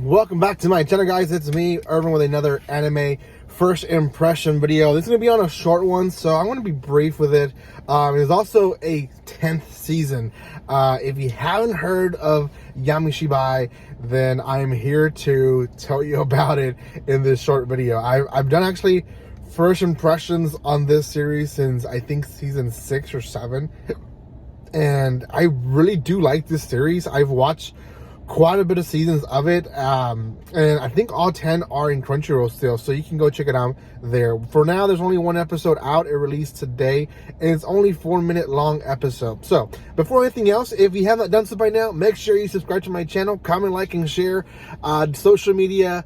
Welcome back to my channel, guys. It's me, Irvin, with another anime first impression video. This is going to be on a short one, so I'm going to be brief with it. It's also a 10th season. If you haven't heard of Yamishibai, then I'm here to tell you about it in this short video. I've done actually first impressions on this series since I think season 6 or 7. And I really do like this series. I've watched quite a bit of seasons of it, and I think all 10 are in Crunchyroll still, so you can go check it out there. For now, there's only one episode out. It released today, and it's only 4-minute long episode. So before anything else, if you haven't done so by now, make sure you subscribe to my channel, comment, like, and share. Social media,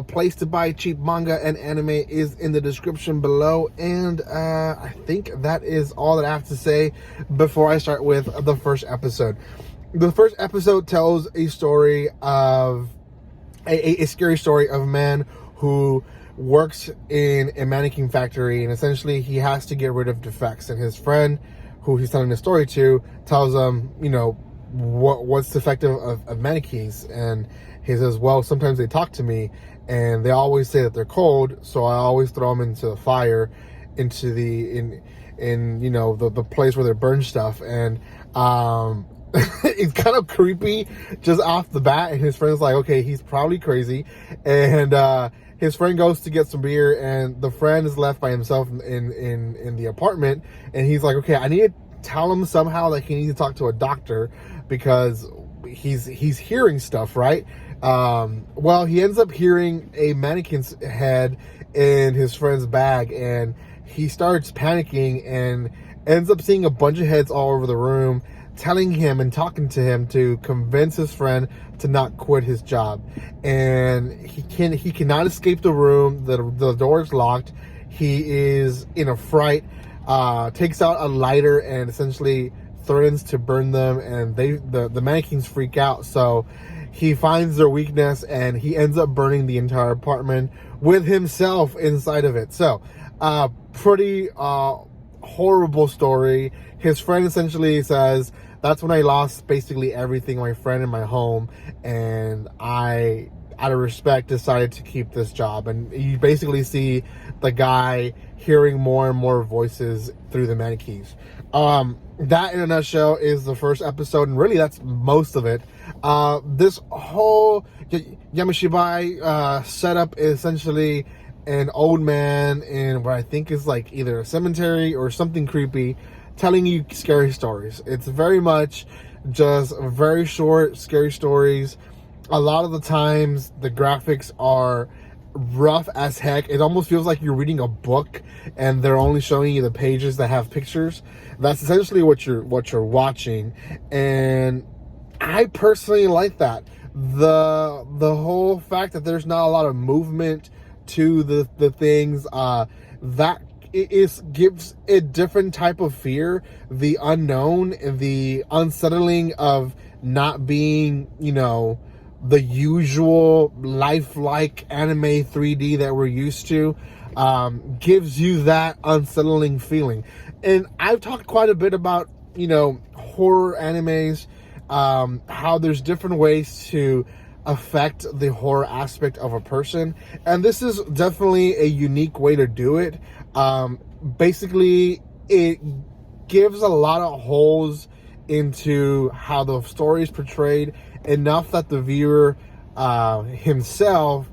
place to buy cheap manga and anime is in the description below, and I think that is all that I have to say before I start with the first episode. The first episode tells a story of a scary story of a man who works in a mannequin factory, and essentially he has to get rid of defects. And his friend, who he's telling the story to, tells him, you know, what's defective of mannequins. And he says, well, sometimes they talk to me and they always say that they're cold, so I always throw them into the fire, into the in you know, the place where they burn stuff. And it's kind of creepy just off the bat, and his friend's like, okay, he's probably crazy. And his friend goes to get some beer, and the friend is left by himself in the apartment, and he's like, okay, I need to tell him somehow that he needs to talk to a doctor because he's hearing stuff, right? Well, he ends up hearing a mannequin's head in his friend's bag, and he starts panicking and ends up seeing a bunch of heads all over the room, telling him and talking to him to convince his friend to not quit his job. And he cannot escape the room. The door is locked. He is in a fright, takes out a lighter and essentially threatens to burn them, and the mannequins freak out. So he finds their weakness and he ends up burning the entire apartment with himself inside of it. So pretty horrible story. His friend essentially says, that's when I lost basically everything, my friend and my home, and I, out of respect, decided to keep this job. And you basically see the guy hearing more and more voices through the mannequins. That, in a nutshell, is the first episode, and really that's most of it. This whole Yamishibai setup is essentially an old man in what I think is like either a cemetery or something creepy, telling you scary stories. It's very much just very short, scary stories. A lot of the times the graphics are rough as heck. It almost feels like you're reading a book and they're only showing you the pages that have pictures. That's essentially what you're watching, and I personally like that. The whole fact that there's not a lot of movement to the things, that it gives a different type of fear, the unknown, the unsettling of not being, you know, the usual lifelike anime 3D that we're used to, gives you that unsettling feeling. And I've talked quite a bit about, you know, horror animes, how there's different ways to affect the horror aspect of a person, and this is definitely a unique way to do it. Basically, it gives a lot of holes into how the story is portrayed, enough that the viewer himself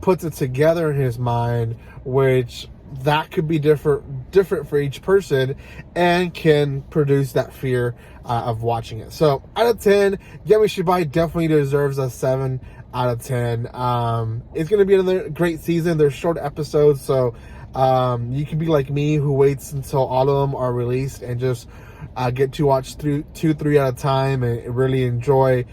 puts it together in his mind, which that could be different for each person, and can produce that fear of watching it. So out of 10, Yamishibai definitely deserves a 7 out of 10. It's going to be another great season. They're short episodes, so you can be like me, who waits until all of them are released and just get to watch 2-3 at a time and really enjoy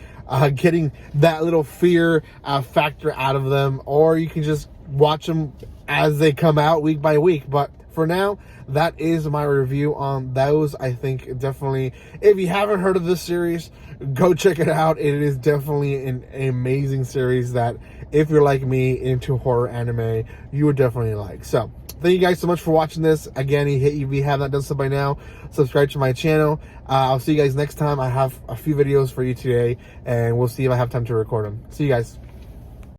getting that little fear factor out of them. Or you can just watch them as they come out week by week. But for now, that is my review on those. I think definitely, if you haven't heard of this series, go check it out. It is definitely an amazing series that, if you're like me, into horror anime, you would definitely like. So thank you guys so much for watching this. Again, if you have not done so by now, subscribe to my channel. I'll see you guys next time. I have a few videos for you today, and we'll see if I have time to record them. See you guys.